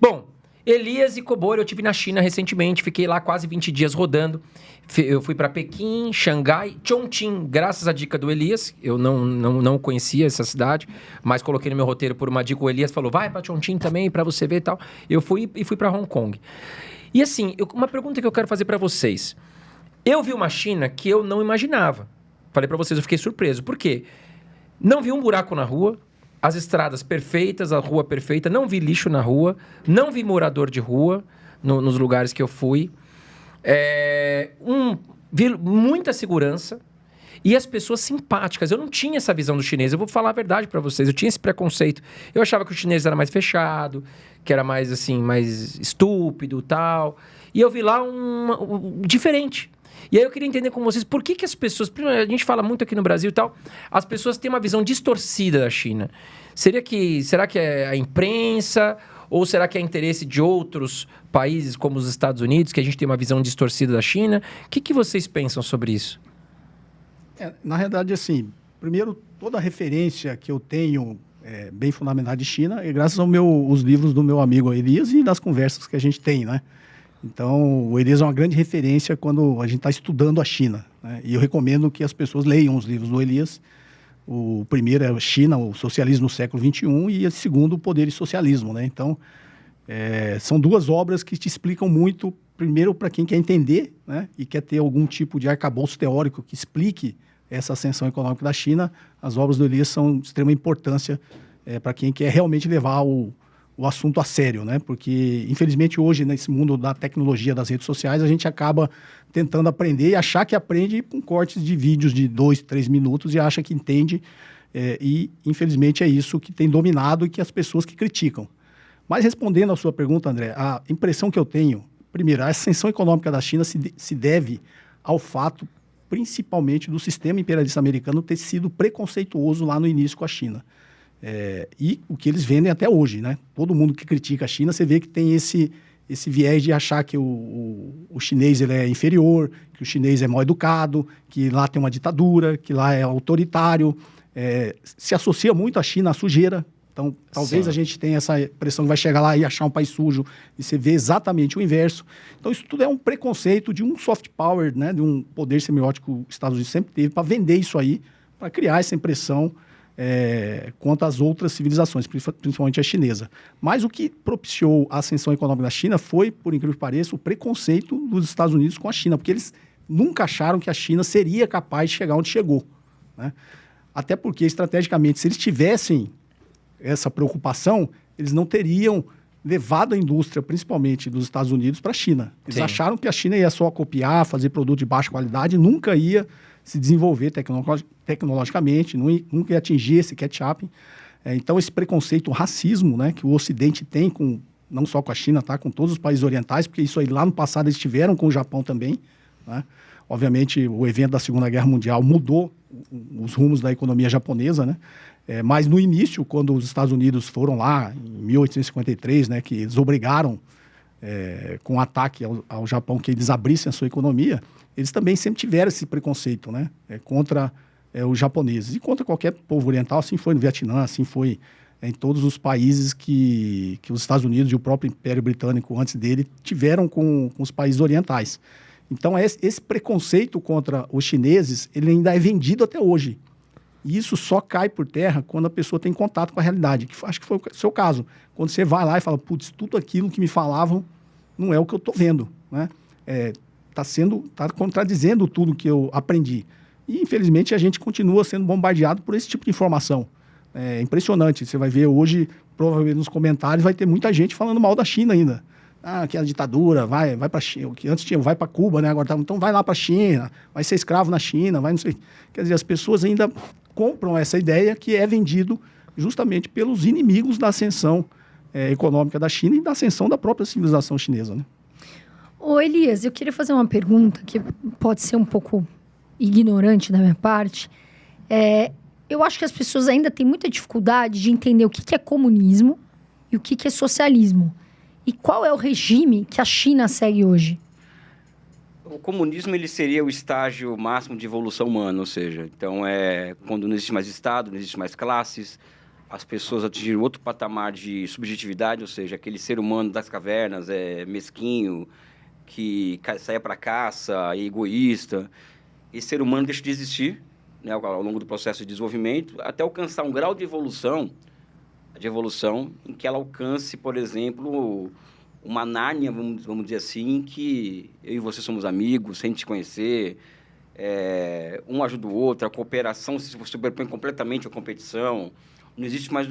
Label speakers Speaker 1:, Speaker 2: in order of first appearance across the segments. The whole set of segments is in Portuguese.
Speaker 1: Bom, Elias e Cobor, eu tive na China recentemente, fiquei lá quase 20 dias rodando. Eu fui para Pequim, Xangai, Chongqing, graças à dica do Elias. Eu não conhecia essa cidade, mas coloquei no meu roteiro por uma dica. O Elias falou, vai para Chongqing também, para você ver e tal. Eu fui para Hong Kong. E assim, uma pergunta que eu quero fazer para vocês. Eu vi uma China que eu não imaginava. Falei para vocês, eu fiquei surpreso. Por quê? Não vi um buraco na rua, as estradas perfeitas, a rua perfeita, não vi lixo na rua, não vi morador de rua nos lugares que eu fui. Vi muita segurança e as pessoas simpáticas. Eu não tinha essa visão do chinês, eu vou falar a verdade para vocês, eu tinha esse preconceito. Eu achava que o chinês era mais fechado, que era mais assim, mais estúpido e tal. E eu vi lá diferente. E aí eu queria entender com vocês por que as pessoas... Primeiro, a gente fala muito aqui no Brasil e tal, as pessoas têm uma visão distorcida da China. Será que é a imprensa ou será que é interesse de outros países como os Estados Unidos, que a gente tem uma visão distorcida da China? O que vocês pensam sobre isso?
Speaker 2: Na realidade, assim, primeiro, toda a referência que eu tenho bem fundamentada de China é graças aos livros do meu amigo Elias e das conversas que a gente tem, né? Então, o Elias é uma grande referência quando a gente está estudando a China, né? E eu recomendo que as pessoas leiam os livros do Elias. O primeiro é a China, o socialismo no século XXI, e o segundo, o poder e socialismo, né? Então, são duas obras que te explicam muito, primeiro, para quem quer entender, né? E quer ter algum tipo de arcabouço teórico que explique essa ascensão econômica da China. As obras do Elias são de extrema importância para quem quer realmente levar o assunto a sério, né? Porque, infelizmente, hoje, nesse mundo da tecnologia, das redes sociais, a gente acaba tentando aprender e achar que aprende com cortes de vídeos de 2, 3 minutos e acha que entende. E, infelizmente, é isso que tem dominado e que as pessoas que criticam. Mas, respondendo à sua pergunta, André, a impressão que eu tenho, primeiro, a ascensão econômica da China se deve ao fato, principalmente, do sistema imperialista americano ter sido preconceituoso lá no início com a China. E o que eles vendem até hoje, né? Todo mundo que critica a China, você vê que tem esse viés de achar que o chinês ele é inferior, que o chinês é mal educado, que lá tem uma ditadura, que lá é autoritário. Se associa muito a China à sujeira. Então, talvez a gente tenha essa impressão que vai chegar lá e achar um país sujo, e você vê exatamente o inverso. Então, isso tudo é um preconceito de um soft power, né? De um poder semiótico que os Estados Unidos sempre teve para vender isso aí, para criar essa impressão quanto às outras civilizações, principalmente a chinesa. Mas o que propiciou a ascensão econômica da China foi, por incrível que pareça, o preconceito dos Estados Unidos com a China, porque eles nunca acharam que a China seria capaz de chegar onde chegou, né? Até porque, estrategicamente, se eles tivessem essa preocupação, eles não teriam levado a indústria, principalmente dos Estados Unidos, para a China. Eles acharam que a China ia só copiar, fazer produto de baixa qualidade, nunca ia se desenvolver tecnologicamente, nunca ia atingir esse catch-up. Então, esse preconceito, o racismo, né, que o Ocidente tem, não só com a China, tá, com todos os países orientais, porque isso aí lá no passado eles tiveram com o Japão também, né? Obviamente, o evento da Segunda Guerra Mundial mudou os rumos da economia japonesa, né? Mas no início, quando os Estados Unidos foram lá, em 1853, né, que eles obrigaram, com o ataque ao Japão, que eles abrissem a sua economia, eles também sempre tiveram esse preconceito, né, contra os japoneses. E contra qualquer povo oriental, assim foi no Vietnã, assim foi em todos os países que os Estados Unidos e o próprio Império Britânico, antes dele, tiveram com os países orientais. Então, esse preconceito contra os chineses, ele ainda é vendido até hoje. E isso só cai por terra quando a pessoa tem contato com a realidade, que acho que foi o seu caso. Quando você vai lá e fala, putz, tudo aquilo que me falavam não é o que eu estou vendo, né? Tá contradizendo tudo que eu aprendi. E, infelizmente, a gente continua sendo bombardeado por esse tipo de informação. É impressionante. Você vai ver hoje, provavelmente nos comentários, vai ter muita gente falando mal da China ainda. Que é a ditadura, vai para a China. O que antes tinha, vai para Cuba, né? Agora então vai lá para a China, vai ser escravo na China, vai não sei. Quer dizer, as pessoas ainda compram essa ideia que é vendido justamente pelos inimigos da ascensão econômica da China e da ascensão da própria civilização chinesa, né?
Speaker 3: Ô Elias, eu queria fazer uma pergunta que pode ser um pouco ignorante da minha parte. Eu acho que as pessoas ainda têm muita dificuldade de entender o que é comunismo e o que é socialismo. E qual é o regime que a China segue hoje?
Speaker 4: O comunismo ele seria o estágio máximo de evolução humana, ou seja, então quando não existe mais Estado, não existe mais classes, as pessoas atingiram outro patamar de subjetividade, ou seja, aquele ser humano das cavernas, mesquinho, que saia para caça, é egoísta. Esse ser humano deixa de existir, né, ao longo do processo de desenvolvimento, até alcançar um grau de evolução em que ela alcance, por exemplo, uma Nárnia, vamos dizer assim, que eu e você somos amigos, sem te conhecer, um ajuda o outro, a cooperação se sobrepõe completamente à competição, não existe mais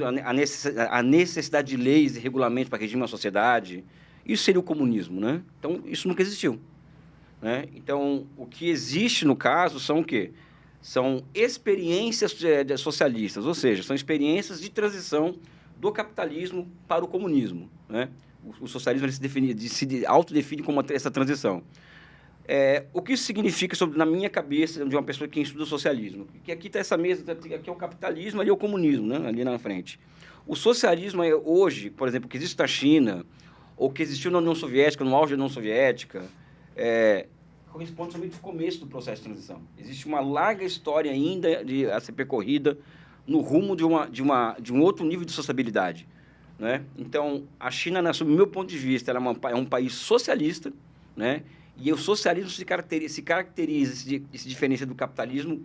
Speaker 4: a necessidade de leis e regulamentos para regir uma sociedade. Isso seria o comunismo, né? Então, isso nunca existiu, né? Então, o que existe, no caso, são o quê? São experiências socialistas, ou seja, são experiências de transição do capitalismo para o comunismo, né? O socialismo ele se autodefine como essa transição. O que isso significa na minha cabeça de uma pessoa que estuda o socialismo? Que aqui está essa mesa, aqui é o capitalismo, ali é o comunismo, né? Ali na frente. O socialismo hoje, por exemplo, que existe na China, ou que existiu na União Soviética, no auge da União Soviética, corresponde somente ao começo do processo de transição. Existe uma larga história ainda a ser percorrida no rumo de um outro nível de sociabilidade, né? Então, a China, sob o meu ponto de vista, ela é um país socialista, né? E o socialismo se caracteriza, se diferencia do capitalismo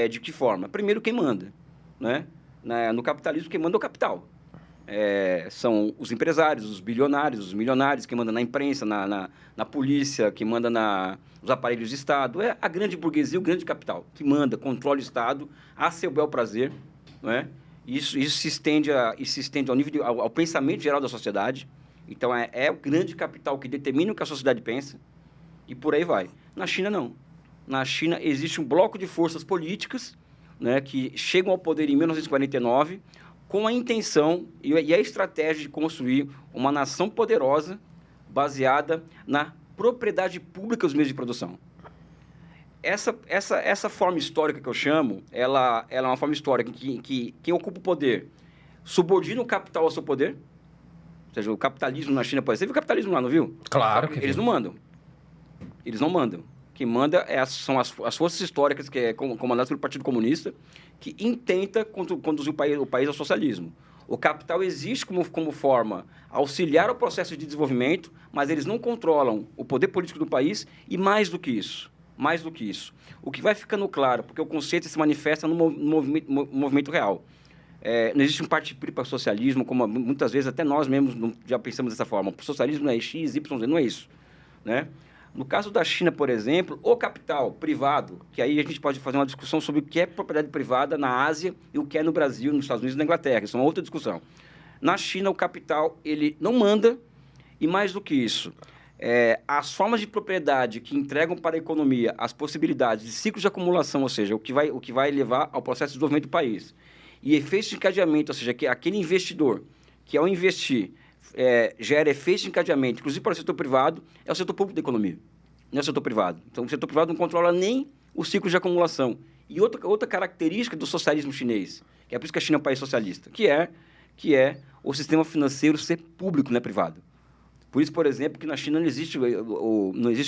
Speaker 4: de que forma? Primeiro, quem manda, né? No capitalismo, quem manda é o capital. São os empresários, os bilionários, os milionários, quem manda na imprensa, na polícia, quem manda nos aparelhos de Estado. É a grande burguesia, o grande capital, que manda, controla o Estado a seu bel prazer, não é? Isso se estende ao nível ao pensamento geral da sociedade. Então, é o grande capital que determina o que a sociedade pensa. E por aí vai. Na China, não. Na China, existe um bloco de forças políticas, né, que chegam ao poder em 1949 com a intenção e a estratégia de construir uma nação poderosa baseada na propriedade pública dos meios de produção. Essa forma histórica que eu chamo, ela é uma forma histórica que quem ocupa o poder subordina o capital ao seu poder. Ou seja, o capitalismo na China, por exemplo, você viu o capitalismo lá, não viu?
Speaker 1: Claro que
Speaker 4: eles não mandam. Eles não mandam. Quem manda são as forças históricas, que é comandadas pelo Partido Comunista, que intenta conduzir o país ao socialismo. O capital existe como forma auxiliar o processo de desenvolvimento, mas eles não controlam o poder político do país e mais do que isso. O que vai ficando claro, porque o conceito se manifesta no movimento real. Não existe um partido para o socialismo, como muitas vezes até nós mesmos já pensamos dessa forma. O socialismo não é X, Y, Z, não é isso, né? No caso da China, por exemplo, o capital privado, que aí a gente pode fazer uma discussão sobre o que é propriedade privada na Ásia e o que é no Brasil, nos Estados Unidos e na Inglaterra. Isso é uma outra discussão. Na China, o capital ele não manda e, mais do que isso, as formas de propriedade que entregam para a economia as possibilidades de ciclos de acumulação, ou seja, o que vai levar ao processo de desenvolvimento do país, e efeitos de encadeamento, ou seja, que aquele investidor que, ao investir, gera efeitos de encadeamento, inclusive para o setor privado, é o setor público da economia, não é o setor privado. Então, o setor privado não controla nem o ciclo de acumulação. E outra característica do socialismo chinês, que é por isso que a China é um país socialista, que é o sistema financeiro ser público, não é privado. Por isso, por exemplo, que na China não existe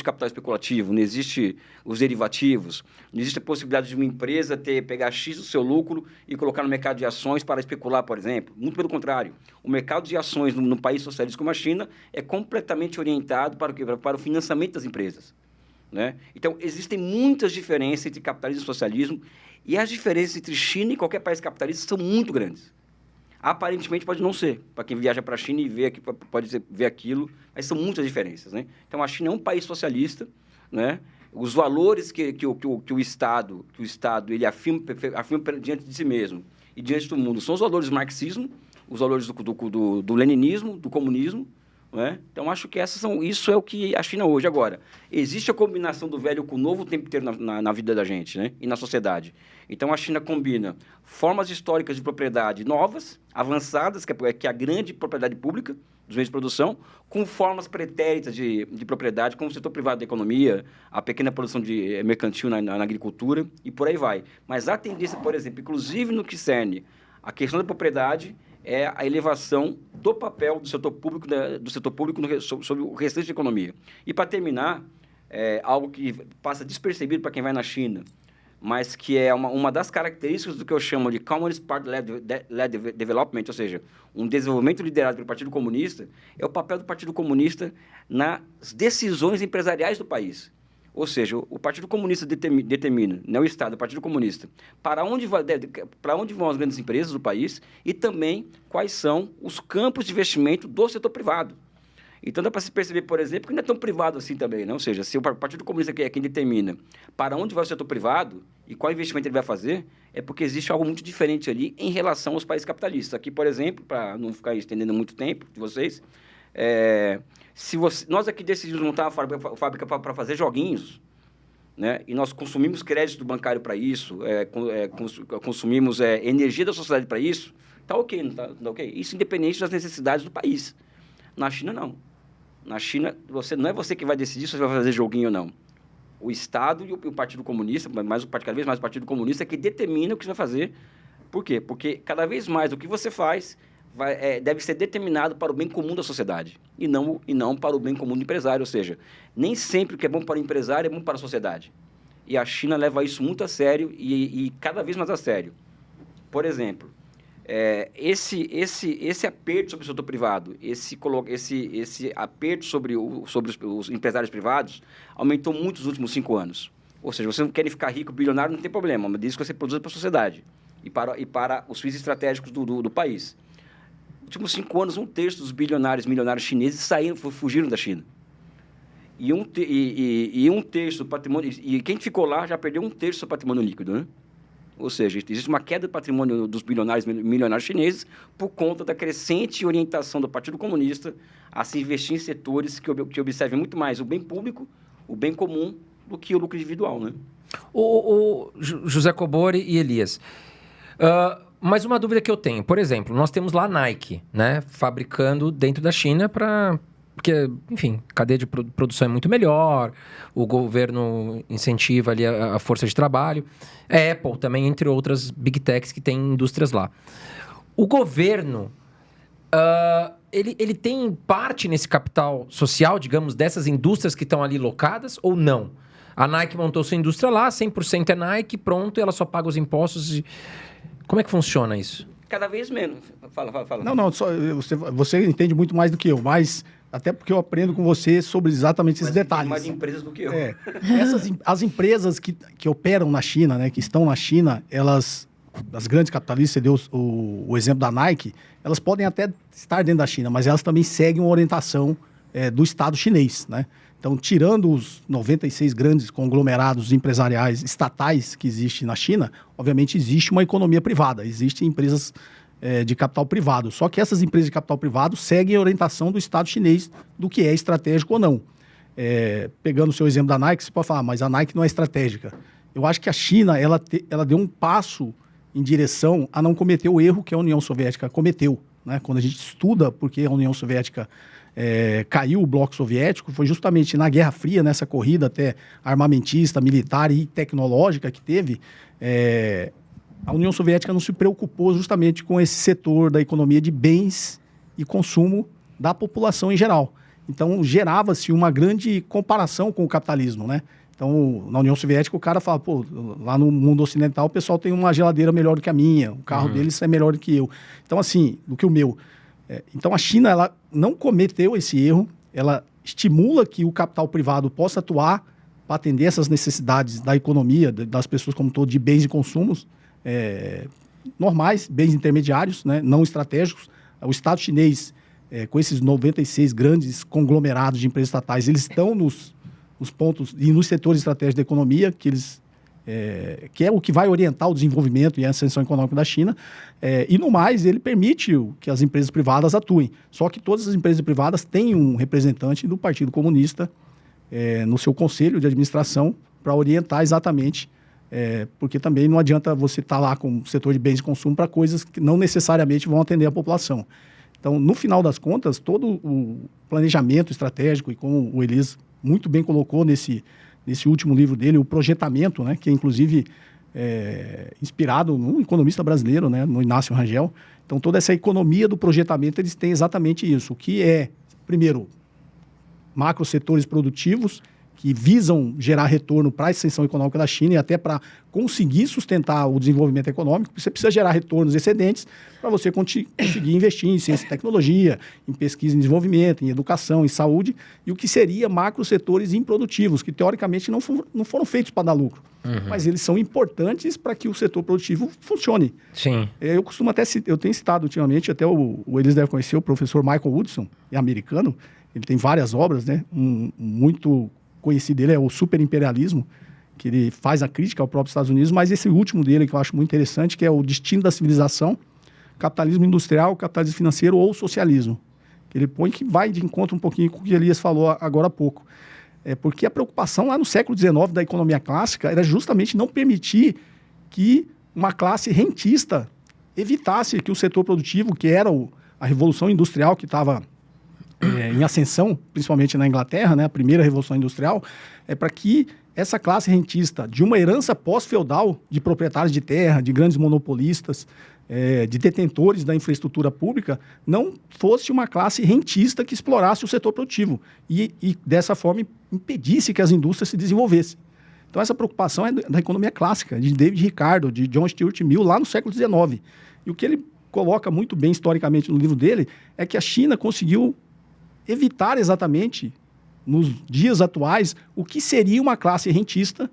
Speaker 4: capital especulativo, não existe os derivativos, não existe a possibilidade de uma empresa pegar X do seu lucro e colocar no mercado de ações para especular, por exemplo. Muito pelo contrário. O mercado de ações no país socialista como a China é completamente orientado para o financiamento das empresas, né? Então, existem muitas diferenças entre capitalismo e socialismo, e as diferenças entre China e qualquer país capitalista são muito grandes. Aparentemente pode não ser. Para quem viaja para a China e vê aqui, pode ver aquilo, mas são muitas diferenças, né? Então, a China é um país socialista, né? Os valores que o Estado ele afirma diante de si mesmo e diante do mundo são os valores do marxismo, os valores do leninismo, do comunismo, né? Então, acho que isso é o que a China hoje. Agora, existe a combinação do velho com o novo o tempo inteiro na vida da gente, né? E na sociedade. Então, a China combina formas históricas de propriedade novas, avançadas, que é a grande propriedade pública dos meios de produção, com formas pretéritas de propriedade, como o setor privado da economia, a pequena produção mercantil na agricultura, e por aí vai. Mas a tendência, por exemplo, inclusive no que cerne a questão da propriedade, é a elevação do papel do setor público, sobre o restante da economia. E, para terminar, algo que passa despercebido para quem vai na China, mas que é uma das características do que eu chamo de Communist Party-led Development, ou seja, um desenvolvimento liderado pelo Partido Comunista, é o papel do Partido Comunista nas decisões empresariais do país. Ou seja, o Partido Comunista determina, não o Estado, o Partido Comunista, para onde vão as grandes empresas do país e também quais são os campos de investimento do setor privado. Então, dá para se perceber, por exemplo, que não é tão privado assim também, né? Ou seja, se o Partido Comunista é quem determina para onde vai o setor privado e qual investimento ele vai fazer, é porque existe algo muito diferente ali em relação aos países capitalistas. Aqui, por exemplo, para não ficar estendendo muito tempo de vocês, nós aqui decidimos montar uma fábrica para fazer joguinhos, né? E nós consumimos crédito bancário para isso, consumimos energia da sociedade para isso, tá ok, não tá ok? Isso independente das necessidades do país. Na China, não. Na China, não é você que vai decidir se você vai fazer joguinho ou não. O Estado e o Partido Comunista, cada vez mais o Partido Comunista, é que determina o que você vai fazer. Por quê? Porque cada vez mais o que você faz deve ser determinado para o bem comum da sociedade e não para o bem comum do empresário. Ou seja, nem sempre o que é bom para o empresário é bom para a sociedade. E a China leva isso muito a sério e cada vez mais a sério. Por exemplo, esse aperto sobre o setor privado, esse aperto sobre os empresários privados aumentou muito nos últimos 5 anos. Ou seja, você não quer ficar rico, bilionário, não tem problema, mas isso que você produz para a sociedade e para os fins estratégicos do país. Nos últimos 5 anos, 1/3 dos milionários chineses fugiram da China. E 1/3 do patrimônio... E quem ficou lá já perdeu 1/3 do seu patrimônio líquido, né? Ou seja, existe uma queda do patrimônio dos milionários chineses por conta da crescente orientação do Partido Comunista a se investir em setores que observem muito mais o bem público, o bem comum, do que o lucro individual, né?
Speaker 1: O José Cobori e Elias, mas uma dúvida que eu tenho, por exemplo, nós temos lá a Nike, né, fabricando dentro da China porque, enfim, a cadeia de produção é muito melhor, o governo incentiva ali a força de trabalho, a Apple também, entre outras big techs que tem indústrias lá. O governo, ele tem parte nesse capital social, digamos, dessas indústrias que estão ali locadas ou não? A Nike montou sua indústria lá, 100% é Nike, pronto, e ela só paga os impostos. Como é que funciona isso?
Speaker 4: Cada vez menos. Fala.
Speaker 2: Não, você entende muito mais do que eu, mas até porque eu aprendo com você sobre exatamente esses detalhes.
Speaker 4: Mais empresas do que eu.
Speaker 2: As empresas que operam na China, né, que estão na China, as grandes capitalistas, você deu o exemplo da Nike, elas podem até estar dentro da China, mas elas também seguem uma orientação do Estado chinês, né? Então, tirando os 96 grandes conglomerados empresariais estatais que existem na China, obviamente existe uma economia privada, existem empresas de capital privado. Só que essas empresas de capital privado seguem a orientação do Estado chinês do que é estratégico ou não. Pegando o seu exemplo da Nike, você pode falar, mas a Nike não é estratégica. Eu acho que a China ela deu um passo em direção a não cometer o erro que a União Soviética cometeu, né? Quando a gente estuda porque a União Soviética caiu o bloco soviético, foi justamente na Guerra Fria, nessa corrida até armamentista, militar e tecnológica que teve, a União Soviética não se preocupou justamente com esse setor da economia de bens e consumo da população em geral. Então, gerava-se uma grande comparação com o capitalismo, né? Então, na União Soviética, o cara fala, pô, lá no mundo ocidental o pessoal tem uma geladeira melhor do que a minha, o carro deles é melhor do que eu. Então, assim, do que o meu. Então, a China, ela não cometeu esse erro, ela estimula que o capital privado possa atuar para atender essas necessidades da economia, das pessoas como um todo, de bens e consumos normais, bens intermediários, né, não estratégicos. O Estado chinês, com esses 96 grandes conglomerados de empresas estatais, eles estão nos pontos e nos setores estratégicos da economia, que é o que vai orientar o desenvolvimento e a ascensão econômica da China. E, no mais, ele permite que as empresas privadas atuem. Só que todas as empresas privadas têm um representante do Partido Comunista no seu conselho de administração para orientar exatamente, porque também não adianta você estar lá com o setor de bens de consumo para coisas que não necessariamente vão atender a população. Então, no final das contas, todo o planejamento estratégico, e como o Elias muito bem colocou nesse último livro dele, o projetamento, né, que é inclusive inspirado num economista brasileiro, né, no Inácio Rangel. Então, toda essa economia do projetamento, eles têm exatamente isso, que é, primeiro, macro setores produtivos que visam gerar retorno para a extensão econômica da China e até para conseguir sustentar o desenvolvimento econômico, você precisa gerar retornos excedentes para você conseguir investir em ciência e tecnologia, em pesquisa e desenvolvimento, em educação, em saúde, e o que seria macro setores improdutivos, que teoricamente não foram feitos para dar lucro. Mas eles são importantes para que o setor produtivo funcione.
Speaker 1: Sim.
Speaker 2: Eu costumo eu tenho citado ultimamente, até o Elias deve conhecer, o professor Michael Woodson, é americano, ele tem várias obras, né? Muito conhecido dele é o Superimperialismo, que ele faz a crítica ao próprio Estados Unidos, mas esse último dele que eu acho muito interessante, que é o Destino da Civilização, Capitalismo Industrial, Capitalismo Financeiro ou Socialismo. Que ele põe que vai de encontro um pouquinho com o que Elias falou agora há pouco. Porque a preocupação lá no século XIX da economia clássica era justamente não permitir que uma classe rentista evitasse que o setor produtivo, que era a Revolução Industrial que estava em ascensão, principalmente na Inglaterra, né, a primeira Revolução Industrial, para que essa classe rentista, de uma herança pós-feudal de proprietários de terra, de grandes monopolistas, de detentores da infraestrutura pública, não fosse uma classe rentista que explorasse o setor produtivo e dessa forma, impedisse que as indústrias se desenvolvessem. Então, essa preocupação é da economia clássica, de David Ricardo, de John Stuart Mill, lá no século XIX. E o que ele coloca muito bem historicamente no livro dele é que a China conseguiu evitar exatamente, nos dias atuais, o que seria uma classe rentista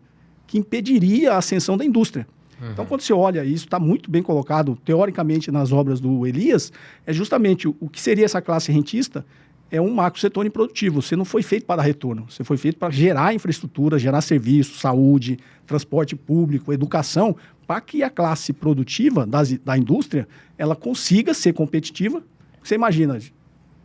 Speaker 2: que impediria a ascensão da indústria. Então, quando você olha, e isso está muito bem colocado, teoricamente, nas obras do Elias, é justamente o que seria essa classe rentista é um macro setor improdutivo. Você não foi feito para dar retorno, você foi feito para gerar infraestrutura, gerar serviços, saúde, transporte público, educação, para que a classe produtiva da indústria, ela consiga ser competitiva. Você imagina,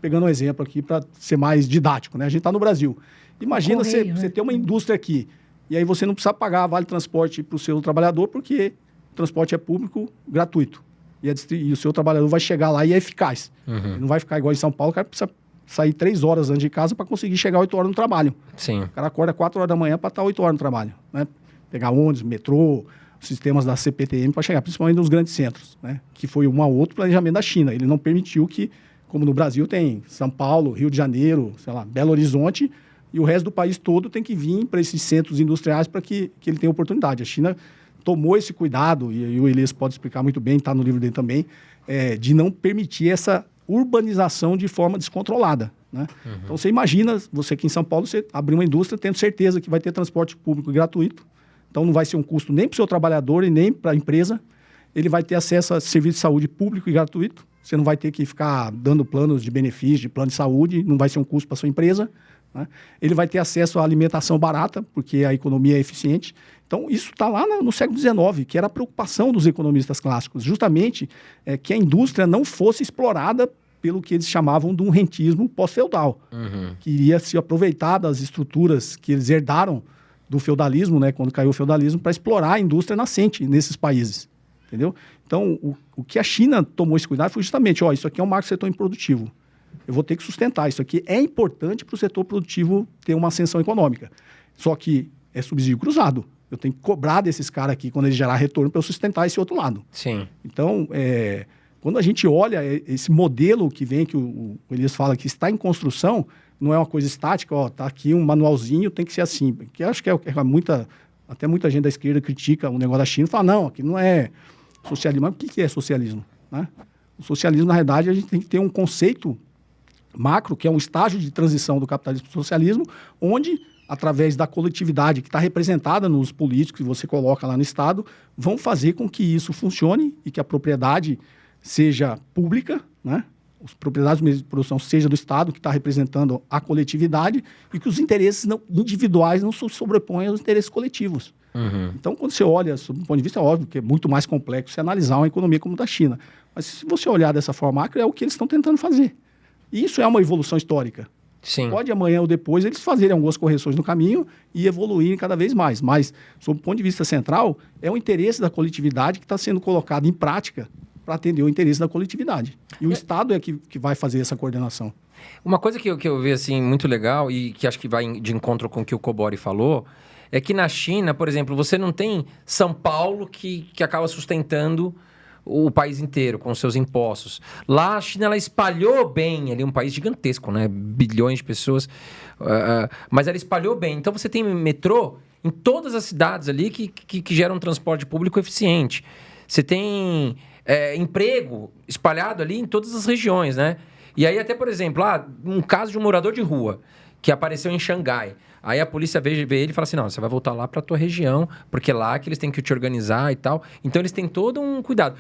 Speaker 2: pegando um exemplo aqui para ser mais didático, né? A gente está no Brasil. Imagina você ter uma indústria aqui, e aí você não precisa pagar vale transporte para o seu trabalhador, porque o transporte é público, gratuito. E o seu trabalhador vai chegar lá e é eficaz. Ele não vai ficar igual em São Paulo, o cara precisa sair 3 horas antes de casa para conseguir chegar 8 horas no trabalho.
Speaker 1: Sim.
Speaker 2: O cara acorda 4 horas da manhã para estar 8 horas no trabalho, né? Pegar ônibus, metrô, sistemas da CPTM para chegar, principalmente nos grandes centros, né? Que foi um a outro planejamento da China. Ele não permitiu que, como no Brasil tem São Paulo, Rio de Janeiro, sei lá, Belo Horizonte, e o resto do país todo tem que vir para esses centros industriais para que ele tenha oportunidade. A China tomou esse cuidado, e o Elias pode explicar muito bem, está no livro dele também, de não permitir essa urbanização de forma descontrolada, né? Então, você imagina, você aqui em São Paulo, você abrir uma indústria tendo certeza que vai ter transporte público gratuito, então não vai ser um custo nem para o seu trabalhador e nem para a empresa, ele vai ter acesso a serviço de saúde público e gratuito, você não vai ter que ficar dando planos de benefício, de plano de saúde, não vai ser um custo para a sua empresa, né? Ele vai ter acesso à alimentação barata, porque a economia é eficiente. Então, isso está lá no século XIX, que era a preocupação dos economistas clássicos, justamente que a indústria não fosse explorada pelo que eles chamavam de um rentismo pós-feudal, que iria se aproveitar das estruturas que eles herdaram do feudalismo, né, quando caiu o feudalismo, para explorar a indústria nascente nesses países. Entendeu? Então, o que a China tomou esse cuidado foi justamente, isso aqui é um macro setor improdutivo. Eu vou ter que sustentar. Isso aqui é importante para o setor produtivo ter uma ascensão econômica. Só que é subsídio cruzado. Eu tenho que cobrar desses caras aqui, quando eles gerar retorno, para eu sustentar esse outro lado.
Speaker 1: Sim.
Speaker 2: Então, quando a gente olha esse modelo que vem, que o Elias fala que está em construção, não é uma coisa estática, está aqui um manualzinho, tem que ser assim. Que acho que até muita gente da esquerda critica o negócio da China e fala, não, aqui não é socialismo. Mas o que é socialismo, né? O socialismo, na verdade, a gente tem que ter um conceito macro, que é um estágio de transição do capitalismo para o socialismo, onde, através da coletividade que está representada nos políticos que você coloca lá no Estado, vão fazer com que isso funcione e que a propriedade seja pública, né? As propriedades de produção seja do Estado, que está representando a coletividade, e que os interesses individuais não se sobreponham aos interesses coletivos. Então, quando você olha, sob um ponto de vista, é óbvio que é muito mais complexo você analisar uma economia como a da China. Mas se você olhar dessa forma macro, é o que eles estão tentando fazer. E isso é uma evolução histórica.
Speaker 1: Sim.
Speaker 2: Pode amanhã ou depois eles fazerem algumas correções no caminho e evoluírem cada vez mais. Mas, sob o ponto de vista central, é o interesse da coletividade que está sendo colocado em prática para atender o interesse da coletividade. E o Estado é que vai fazer essa coordenação.
Speaker 1: Uma coisa que eu vi assim, muito legal e que acho que vai de encontro com o que o Cobori falou, é que na China, por exemplo, você não tem São Paulo que acaba sustentando o país inteiro com seus impostos. Lá a China ela espalhou bem, ali um país gigantesco, né? Bilhões de pessoas, mas ela espalhou bem. Então você tem metrô em todas as cidades ali que geram um transporte público eficiente. Você tem emprego espalhado ali em todas as regiões, né? E aí até, por exemplo, um caso de um morador de rua que apareceu em Xangai. Aí a polícia vê ele e fala assim, não, você vai voltar lá para a tua região, porque lá que eles têm que te organizar e tal. Então eles têm todo um cuidado.